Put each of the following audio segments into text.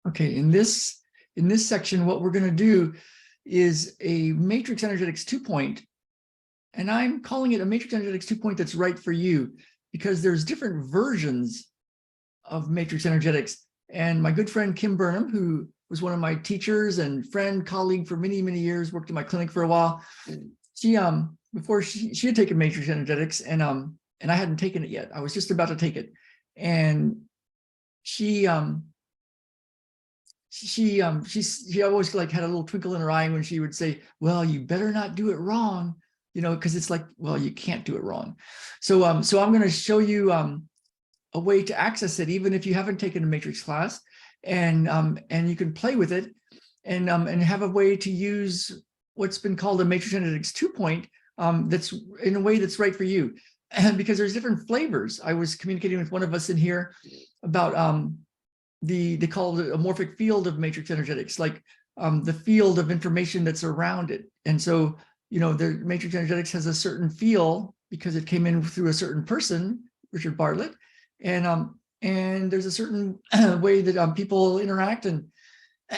Okay, in this section, what we're going to do is a matrix energetics 2-point, and I'm calling it a matrix energetics 2-point that's right for you, because there's different versions of matrix energetics. And my good friend Kim Burnham, who was one of my teachers and friend, colleague for many, many years, worked in my clinic for a while. She before she had taken matrix energetics, and I hadn't taken it yet. I was just about to take it, and she always like had a little twinkle in her eye when she would say, well, you better not do it wrong, because it's like, well, you can't do it wrong. So I'm going to show you a way to access it, even if you haven't taken a matrix class, and you can play with it, and have a way to use what's been called a matrix energetics 2-point that's in a way that's right for you. And because there's different flavors. I was communicating with one of us in here about they call it a morphic field of matrix energetics, like the field of information that's around it. And so, the matrix energetics has a certain feel because it came in through a certain person, Richard Bartlett, and there's a certain way that people interact, and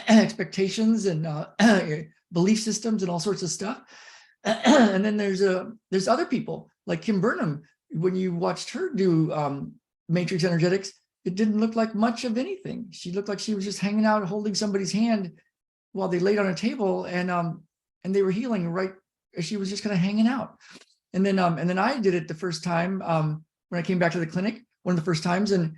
expectations and belief systems and all sorts of stuff. And then there's other people like Kim Burnham. When you watched her do matrix energetics, it didn't look like much of anything. She looked like she was just hanging out, holding somebody's hand while they laid on a table, and they were healing right as she was just kind of hanging out. And then I did it the first time when I came back to the clinic, one of the first times, and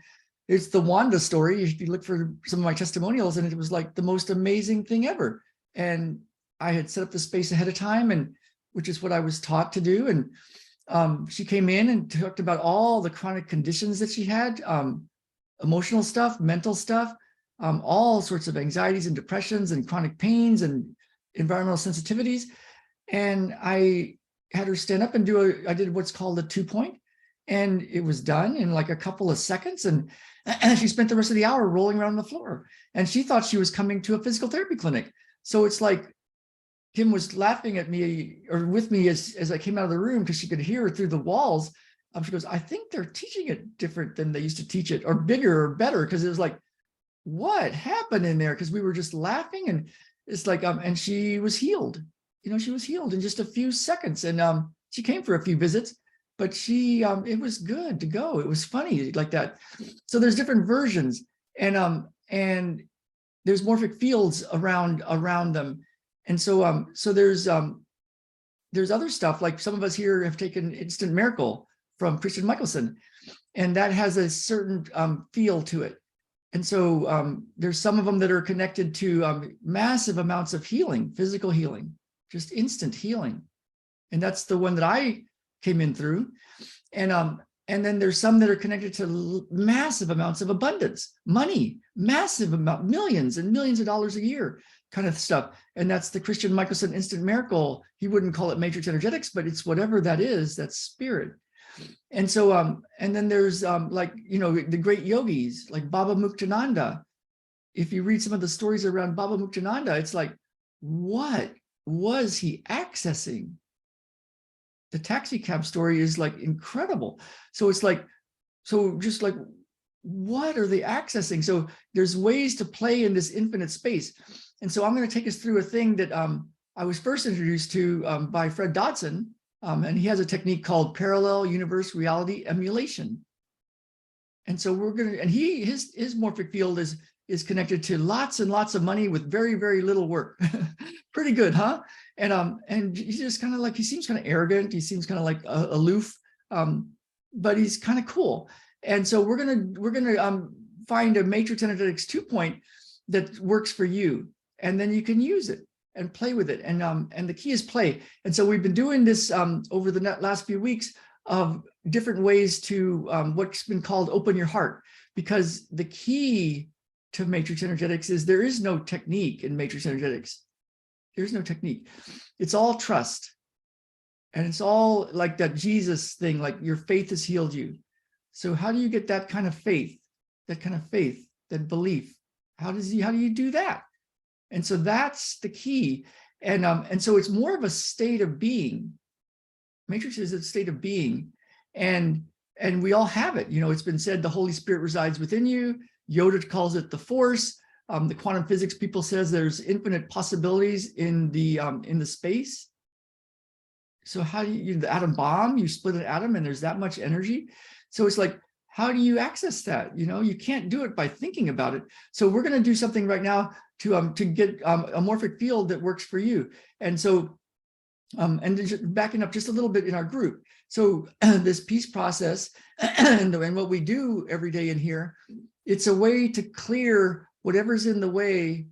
it's the Wanda story. If you look for some of my testimonials, and it was like the most amazing thing ever. And I had set up the space ahead of time, and which is what I was taught to do. And she came in and talked about all the chronic conditions that she had. Emotional stuff, mental stuff, all sorts of anxieties and depressions and chronic pains and environmental sensitivities. And I had her stand up and I did what's called a 2-point, and it was done in like a couple of seconds. And she spent the rest of the hour rolling around on the floor, and she thought she was coming to a physical therapy clinic. So it's like Kim was laughing at me or with me as I came out of the room, because she could hear it through the walls. She goes, I think they're teaching it different than they used to teach it, or bigger or better, because it was like, what happened in there? Because we were just laughing, and it's like, and she was healed. She was healed in just a few seconds. And she came for a few visits, but it was good to go. It was funny like that. So there's different versions, and there's morphic fields around them. And so there's other stuff, like some of us here have taken Instant Miracle from Christian Michelson, and that has a certain feel to it. And so there's some of them that are connected to massive amounts of healing, physical healing, just instant healing. And that's the one that I came in through. And then there's some that are connected to massive amounts of abundance, money, massive amount, millions and millions of dollars a year kind of stuff. And that's the Christian Michelson Instant Miracle. He wouldn't call it matrix energetics, but it's whatever that is, that's spirit. And so, and then there's like, the great yogis like Baba Muktananda. If you read some of the stories around Baba Muktananda, it's like, what was he accessing? The taxi cab story is like incredible. So it's like, just like, what are they accessing? So there's ways to play in this infinite space. And so I'm going to take us through a thing that I was first introduced to by Fred Dodson. And he has a technique called parallel universe reality emulation. And so we're going to, and his morphic field is connected to lots and lots of money with very, very little work. Pretty good, huh? And he's just kind of like, he seems kind of arrogant. He seems kind of like aloof, but he's kind of cool. And so we're gonna find a matrix energetics 2-point that works for you, and then you can use it and play with it. And the key is play. And so we've been doing this over the last few weeks of different ways to what's been called open your heart, because the key to matrix energetics is there is no technique in matrix energetics. There's no technique. It's all trust. And it's all like that Jesus thing, like your faith has healed you. So how do you get that kind of faith, that belief? How do you do that? And so that's the key. And so it's more of a state of being. Matrix is a state of being. And we all have it. It's been said the Holy Spirit resides within you. Yoda calls it the force. The quantum physics people says there's infinite possibilities in the space. So how do you, the atom bomb, you split an atom and there's that much energy. So it's like, how do you access that? You know, you can't do it by thinking about it. So we're going to do something right now to get a morphic field that works for you. And so, and just backing up just a little bit in our group. So this peace process and what we do every day in here, it's a way to clear whatever's in the way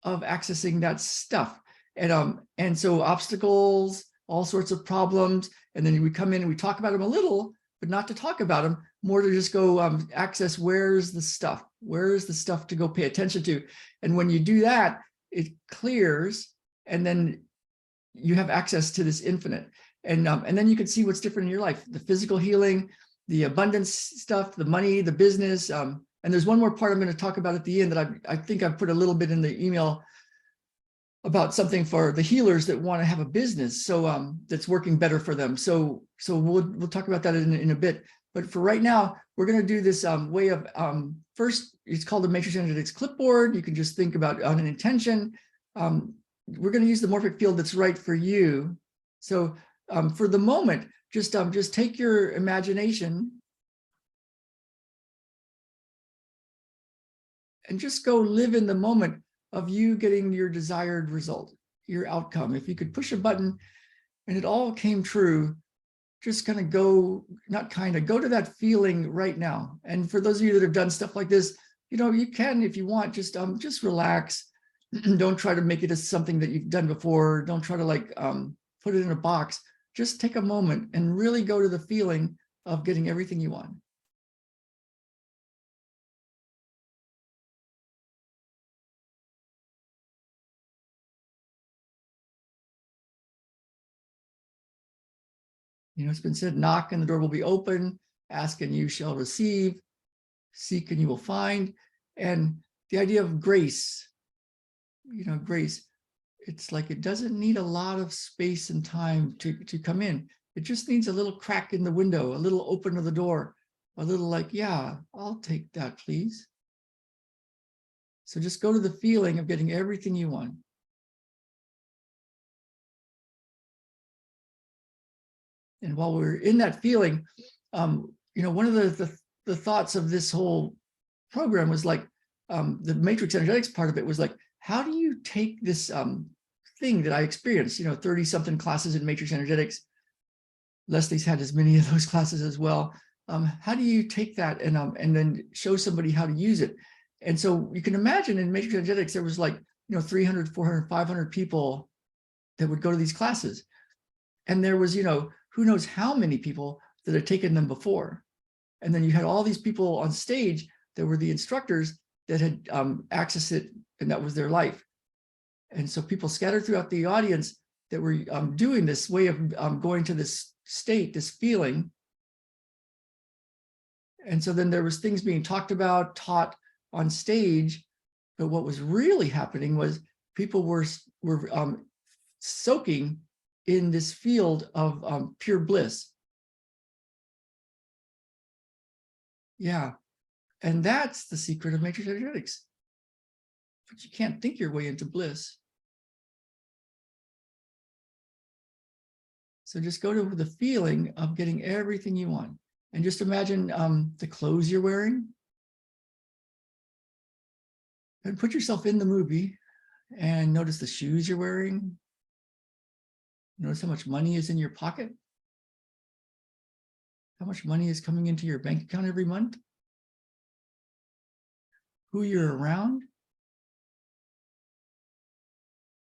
of accessing that stuff. And so obstacles, all sorts of problems, and then we come in and we talk about them a little, but not to talk about them, more to just go access where's the stuff to go pay attention to. And when you do that, it clears, and then you have access to this infinite. And then you can see what's different in your life, the physical healing, the abundance stuff, the money, the business. And there's one more part I'm going to talk about at the end that I think I've put a little bit in the email about something for the healers that want to have a business, so that's working better for them. So we'll talk about that in a bit. But for right now, we're going to do this way of first. It's called the Matrix Energetics clipboard. You can just think about an intention. We're going to use the morphic field that's right for you. So for the moment, just take your imagination and just go live in the moment of you getting your desired result, your outcome. If you could push a button and it all came true, just kind of go, go to that feeling right now. And for those of you that have done stuff like this, you know, you can, if you want, just relax. Don't try to make it as something that you've done before. Don't try to like put it in a box. Just take a moment and really go to the feeling of getting everything you want. You know, it's been said, knock and the door will be open, ask and you shall receive, seek and you will find. And the idea of grace, you know, grace, it's like it doesn't need a lot of space and time to come in. It just needs a little crack in the window, a little open of the door, a little like, yeah, I'll take that, please. So just go to the feeling of getting everything you want. And while we're in that feeling, you know, one of the thoughts of this whole program was like, the matrix energetics part of it was like, how do you take this thing that I experienced, you know, 30 something classes in matrix energetics. Leslie's had as many of those classes as well. How do you take that and then show somebody how to use it? And so you can imagine in matrix energetics, there was like, you know, 300, 400, 500 people that would go to these classes. And there was, you know, who knows how many people that had taken them before. And then you had all these people on stage that were the instructors that had accessed it, and that was their life. And so people scattered throughout the audience that were doing this way of going to this state, this feeling. And so then there was things being talked about, taught on stage, but what was really happening was people were soaking in this field of pure bliss. Yeah, and that's the secret of matrix energetics. But you can't think your way into bliss. So just go to the feeling of getting everything you want. And just imagine the clothes you're wearing. And put yourself in the movie and notice the shoes you're wearing. Notice how much money is in your pocket. How much money is coming into your bank account every month. Who you're around.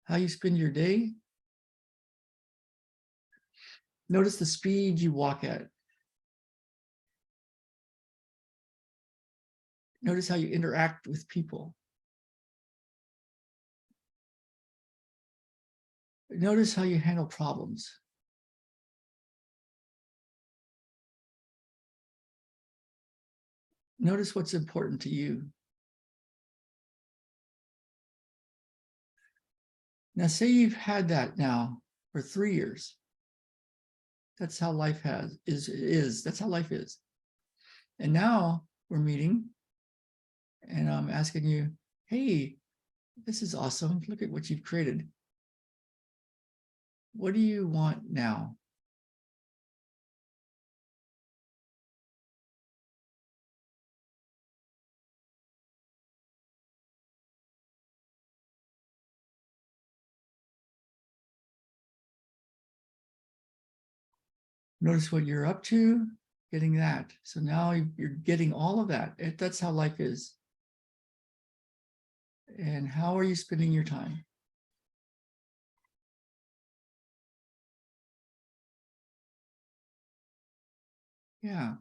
How you spend your day. Notice the speed you walk at. Notice how you interact with people. Notice how you handle problems. Notice what's important to you. Now, say you've had that now for 3 years. That's how life is. That's how life is. And now we're meeting, and I'm asking you, hey, this is awesome. Look at what you've created. What do you want now? Notice what you're up to, getting that. So now you're getting all of that. That's how life is. And how are you spending your time? Yeah.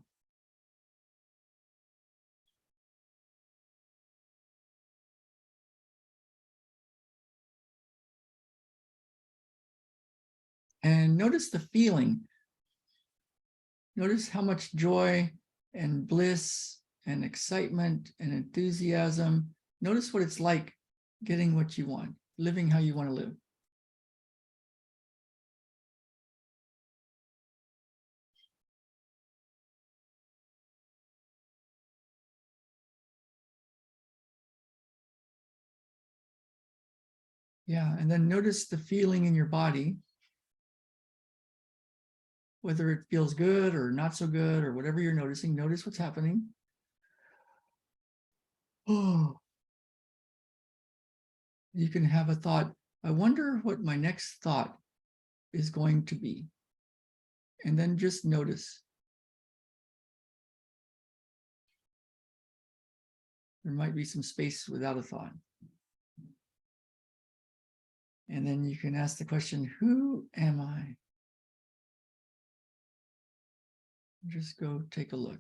And notice the feeling. Notice how much joy and bliss and excitement and enthusiasm. Notice what it's like getting what you want, living how you want to live. Yeah, and then notice the feeling in your body, whether it feels good or not so good or whatever you're noticing. Notice what's happening. Oh, you can have a thought, I wonder what my next thought is going to be. And then just notice. There might be some space without a thought. And then you can ask the question, who am I? Just go take a look.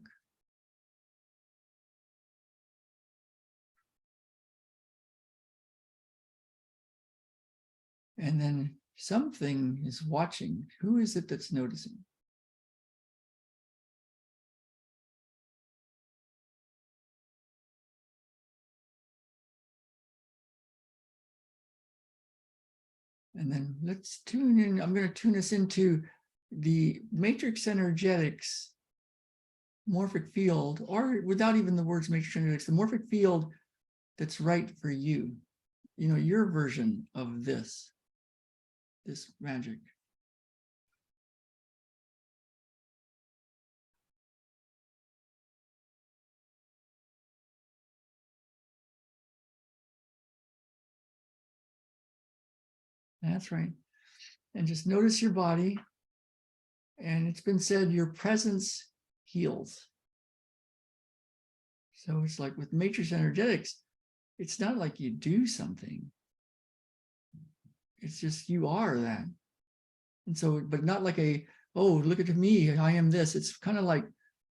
And then something is watching. Who is it that's noticing? And then let's tune in. I'm going to tune us into the matrix energetics morphic field, or without even the words matrix energetics, the morphic field that's right for you. You know, your version of this magic. That's right. And just notice your body. And it's been said your presence heals. So it's like with matrix energetics, it's not like you do something. It's just you are that. And so, but not like a, oh, look at me, I am this. It's kind of like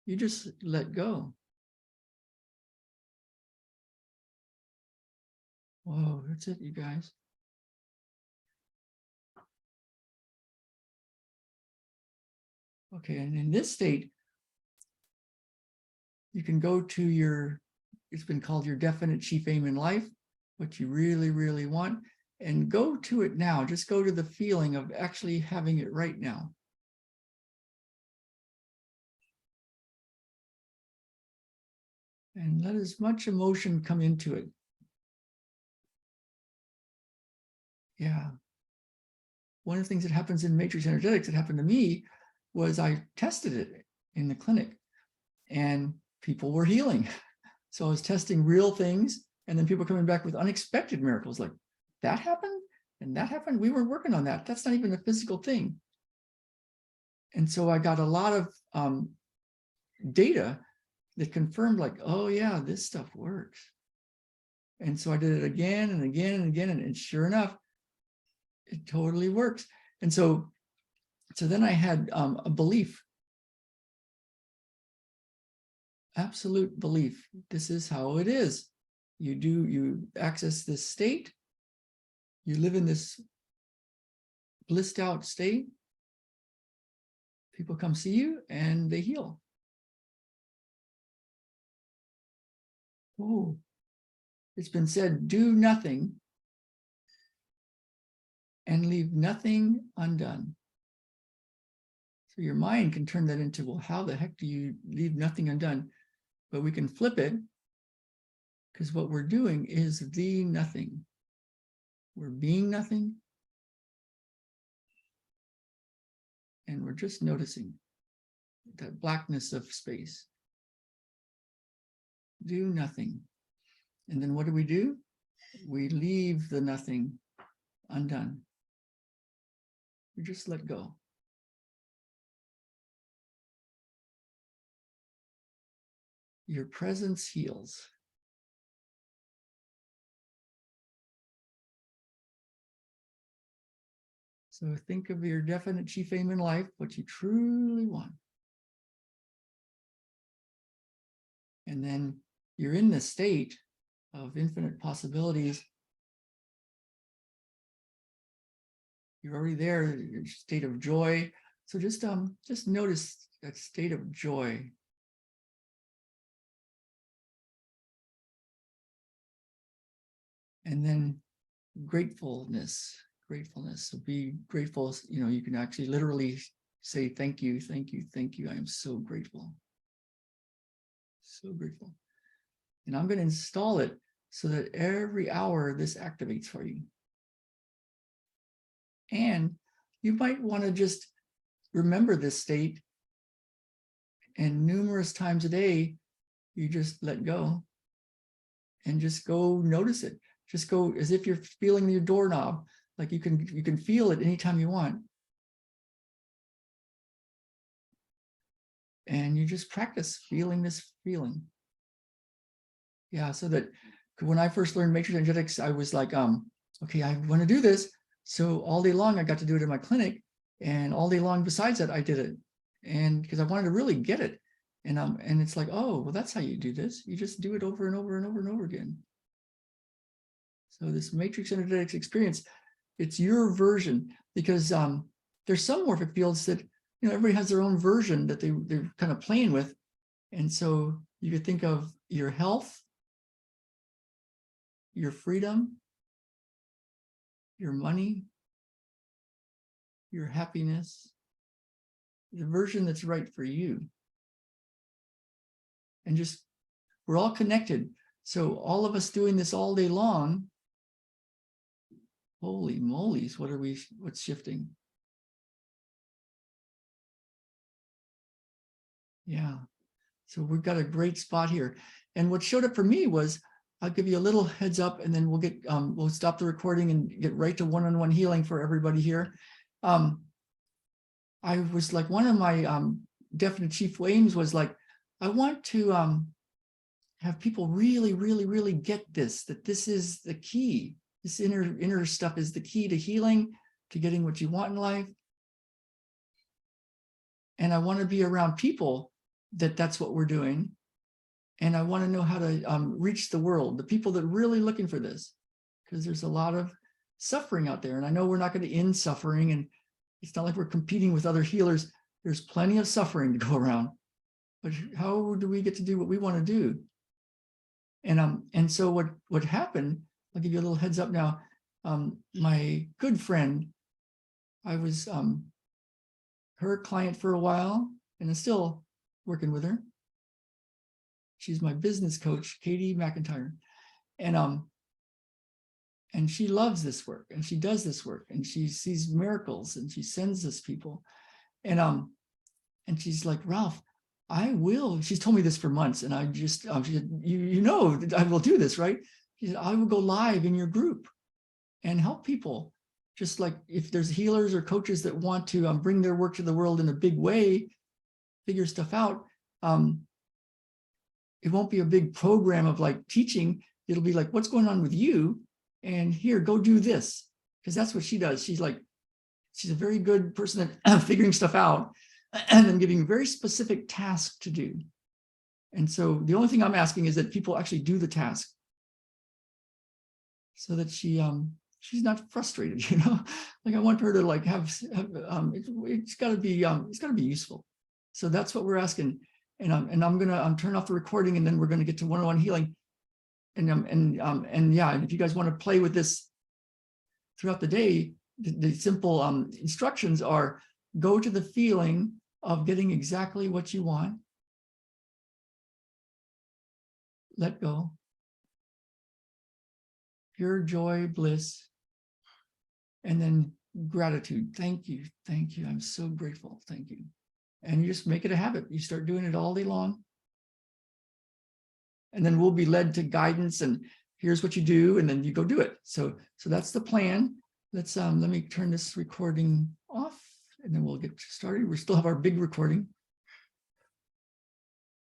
you just let go. Whoa, that's it, you guys. Okay, and in this state, you can go to your, it's been called your definite chief aim in life, what you really, really want, and go to it now. Just go to the feeling of actually having it right now. And let as much emotion come into it. Yeah. One of the things that happens in matrix energetics that happened to me was I tested it in the clinic and people were healing. So I was testing real things and then people coming back with unexpected miracles like that happened and that happened. We weren't working on that. That's not even a physical thing. And so I got a lot of data that confirmed like, oh yeah, this stuff works. And so I did it again and again and again. And sure enough, it totally works. And so then I had a belief, absolute belief. This is how it is. You access this state. You live in this blissed out state. People come see you and they heal. Oh, it's been said, do nothing and leave nothing undone. So your mind can turn that into, well, how the heck do you leave nothing undone? But we can flip it Because what we're doing is the nothing. We're being nothing. And we're just noticing that blackness of space. Do nothing. And then what do? We leave the nothing undone. We just let go. Your presence heals. So think of your definite chief aim in life, what you truly want. And then you're in the state of infinite possibilities. You're already there, your state of joy. So just notice that state of joy. And then gratefulness. So be grateful. You know, you can actually literally say, thank you, thank you, thank you. I am so grateful. So grateful. And I'm going to install it so that every hour this activates for you. And you might want to just remember this state, and numerous times a day, you just let go and just go notice it. Just go as if you're feeling your doorknob, like you can feel it anytime you want. And you just practice feeling this feeling. Yeah, so that when I first learned matrix energetics, I was like, okay, I want to do this. So all day long, I got to do it in my clinic, and all day long besides that, I did it. And because I wanted to really get it. And it's like, oh, well, that's how you do this. You just do it over and over and over and over again. So this matrix energetics experience, it's your version, because there's some morphic fields that, you know, everybody has their own version that they're kind of playing with. And so you could think of your health, your freedom, your money, your happiness, the version that's right for you. And just, we're all connected. So all of us doing this all day long, holy molies, what's shifting? Yeah. So we've got a great spot here. And what showed up for me was, I'll give you a little heads up, and then we'll stop the recording and get right to one-on-one healing for everybody here. I was like, one of my definite chief aims was like, I want to have people really, really, really get this, that this is the key. This inner stuff is the key to healing, to getting what you want in life. And I want to be around people that's what we're doing. And I want to know how to reach the world, the people that are really looking for this, because there's a lot of suffering out there. And I know we're not going to end suffering, and it's not like we're competing with other healers. There's plenty of suffering to go around. But how do we get to do what we want to do? And so what happened, I'll give you a little heads up now. My good friend, I was her client for a while, and I'm still working with her. She's my business coach, Katie McIntyre. And she loves this work, and she does this work, and she sees miracles, and she sends us people. And she's like, Ralph, I will. She's told me this for months, and I just, she said, you know, I will do this, right? She said, I will go live in your group and help people. Just like if there's healers or coaches that want to bring their work to the world in a big way, figure stuff out. It won't be a big program of like teaching. It'll be like, what's going on with you? And here, go do this. Because that's what she does. She's a very good person at figuring stuff out and then giving very specific tasks to do. And so the only thing I'm asking is that people actually do the task, so that she's not frustrated, you know. Like I want her to like it's got to be useful. So that's what we're asking. And I'm gonna turn off the recording, and then we're gonna get to one-on-one healing. And yeah, and if you guys want to play with this throughout the day, the simple instructions are: go to the feeling of getting exactly what you want, let go, pure joy, bliss, and then gratitude. Thank you. Thank you. I'm so grateful. Thank you. And you just make it a habit. You start doing it all day long. And then we'll be led to guidance and here's what you do, and then you go do it. So that's the plan. Let's let me turn this recording off and then we'll get started. We still have our big recording.